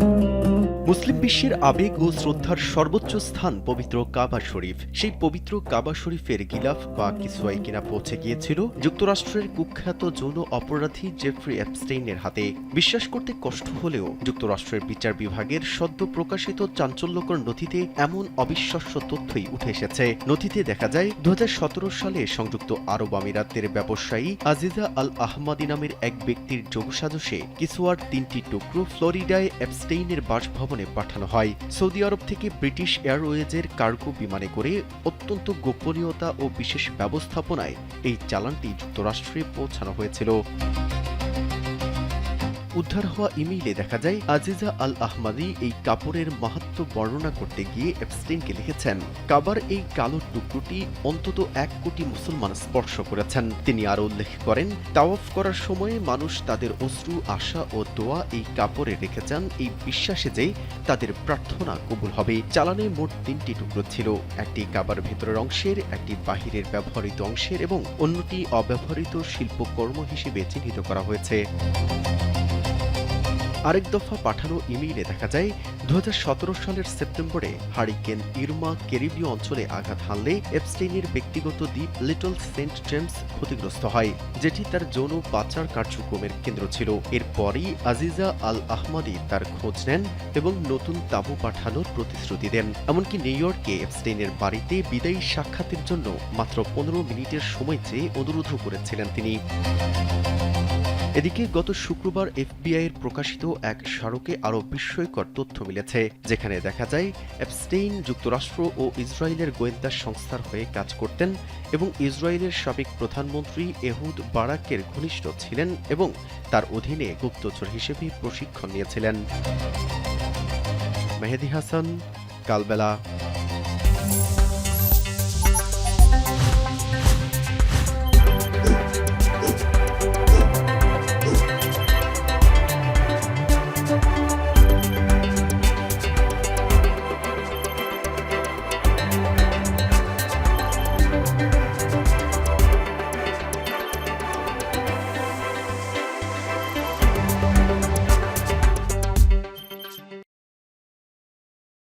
মুসলিম বিশ্বের আবেগ ও শ্রদ্ধার সর্বোচ্চ স্থান পবিত্র কাবা শরীফ। সেই পবিত্র কাবা শরীফের গিলাফ বা কিসওয়াই কিনা পৌঁছে গিয়েছিল যুক্তরাষ্ট্রের কুখ্যাত যৌন অপরাধী জেফ্রি এপস্টেইনের হাতে। বিশ্বাস করতে কষ্ট হলেও যুক্তরাষ্ট্রের বিচার বিভাগের সদ্য প্রকাশিত চাঞ্চল্যকর নথিতে এমন অবিশ্বাস্য তথ্যই উঠে এসেছে। নথিতে দেখা যায় 2017 সালে সংযুক্ত আরব আমিরাতের ব্যবসায়ী আজিজা আল আহমাদি নামের এক ব্যক্তির যোগসাজশে কিসওয়ার 3টি টুকরো ফ্লোরিডায় এপস্টেইনের বাসভবনে পাঠানো হয়। সৌদি আরব থেকে ব্রিটিশ এয়ারওয়েজের কার্গো বিমানে করে অত্যন্ত গোপনীয়তা ও বিশেষ ব্যবস্থাপনায় এই চালানটি যুক্তরাষ্ট্রে পৌঁছানো হয়েছিল। উদ্ধার হওয়া ইমেইলে দেখা যায় আজিজা আল আহমাদি এই কাপড়ের মাহাত্ম্য বর্ণনা করতে গিয়ে এপস্টেইনকে লিখেছেন, কাবার এই কালো টুকরোটি অন্তত 1 কোটি মুসলমান স্পর্শ করেছেন। তিনি আরও উল্লেখ করেন, তাওয়াফ করার সময় মানুষ তাদের অশ্রু, আশা ও দোয়া এই কাপড়ে রেখে যান এই বিশ্বাসে যে তাদের প্রার্থনা কবুল হবে। চালানে মোট 3টি টুকরো ছিল, একটি কাবার ভেতরের অংশের, একটি বাহিরের ব্যবহৃত অংশের এবং অন্যটি অব্যবহৃত শিল্পকর্ম হিসেবে চিহ্নিত করা হয়েছে। আরেক দফা পাঠানো ইমেইলে দেখা যায় 2017 সালের সেপ্টেম্বরে হারিকেন ইরমা ক্যারিবীয় অঞ্চলে আঘাত হানলে এপস্টেইনের ব্যক্তিগত দ্বীপ লিটল সেন্ট জেমস ক্ষতিগ্রস্ত হয়, যেটি তার যৌন পাচার কার্যক্রমের কেন্দ্র ছিল। এরপরই আজিজা আল আহমাদি তার খোঁজ নেন এবং নতুন তাঁবু পাঠানোর প্রতিশ্রুতি দেন। এমনকি নিউ ইয়র্কে এপস্টেইনের বাড়িতে বিদায়ী সাক্ষাতের জন্য মাত্র 15 মিনিটের সময় চেয়ে অনুরোধও করেছিলেন তিনি। এদিকে গত শুক্রবার এফবিআইয়ের প্রকাশিত এক স্মারকে আরও বিস্ময়কর তথ্য মিলেছে, যেখানে দেখা যায় এপস্টেইন যুক্তরাষ্ট্র ও ইসরায়েলের গোয়েন্দা সংস্থার হয়ে কাজ করতেন এবং ইসরায়েলের সাবেক প্রধানমন্ত্রী এহুদ বারাকের ঘনিষ্ঠ ছিলেন এবং তার অধীনে গুপ্তচর হিসেবে প্রশিক্ষণ নিয়েছিলেন। মেহেদী হাসান, কালবেলা।